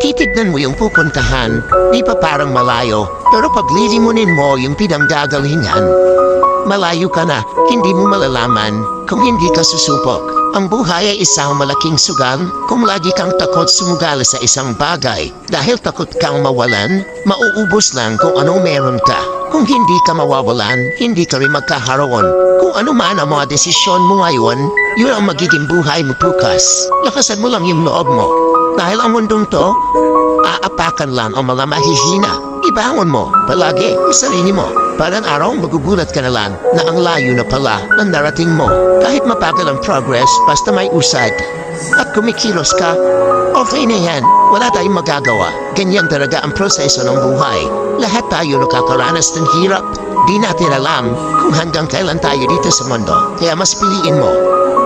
titignan mo yung pupuntahan, di pa parang malayo, pero pag lilimunin mo yung pinanggagalingan, malayo ka na, hindi mo malalaman kung hindi ka susupok. Ang buhay ay isang malaking sugal kung lagi kang takot sumugal sa isang bagay. Dahil takot kang mawalan, mauubos lang kung anong meron ka. Kung hindi ka mawawalan, hindi ka rin magkakaroon. Kung ano man ang mga desisyon mo ngayon, yun ang magiging buhay mo bukas. Lakasan mo lang yung loob mo. Dahil ang mundong to, aapakan lang ang mga mahihina. Ibangon mo, palagi, ang sarili mo. Parang araw magugulat ka na lang na ang layo na pala ng narating mo. Kahit mapagal ang progress, basta may usad. At kumikilos ka, okay na yan. Wala tayong magagawa. Ganyan talaga ang proseso ng buhay. Lahat tayo nakakaranas ng hirap. Di natin alam kung hanggang kailan tayo dito sa mundo. Kaya mas piliin mo,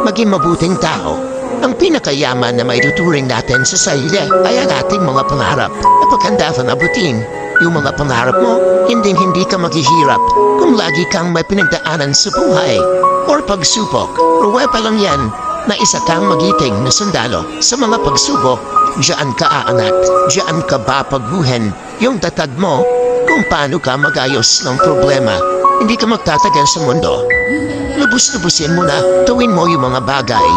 maging mabuting tao. Ang pinakayaman na maituturing natin sa sarili ay ang ating mga pangarap. Napaganda ka abutin yung mga pangarap mo, hindi ka maghihirap kung lagi kang may pinagdaanan sa buhay or pagsubok. Ruwe pa lang yan na isa kang magiting na sundalo sa mga pagsubok. Diyan ka aangat, diyan ka babaguhin yung tatag mo kung paano ka magayos ng problema. Hindi ka magtatagal sa mundo. Lubos-lubusin mo na, tuwin mo yung mga bagay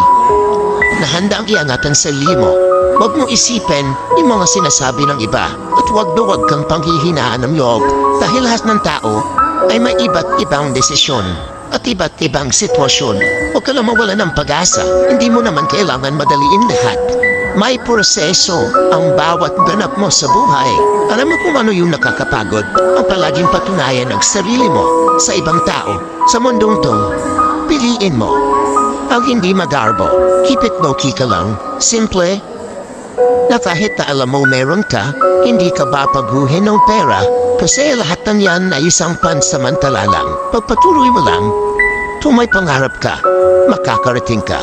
na handang iangat ang sarili mo. Huwag mong isipin yung mga sinasabi ng iba at huwag na huwag kang panghihinaan ng loob dahil lahat ng tao ay may iba't ibang desisyon at iba't ibang sitwasyon. Huwag ka lang mawala ng pag-asa, hindi mo naman kailangan madaliin lahat. May proseso ang bawat ganap mo sa buhay. Alam mo kung ano yung nakakapagod? Ang palaging patunayan ng sarili mo sa ibang tao. Sa mundong to, piliin mo ang hindi magarbo. Keep it low-key ka lang. Simple na kahit na alam mo meron ka, hindi ka babaguhin ng pera kasi lahat ng yan ay isang pansamantala lang. Pagpatuloy mo lang, kung may pangarap ka, makakarating ka.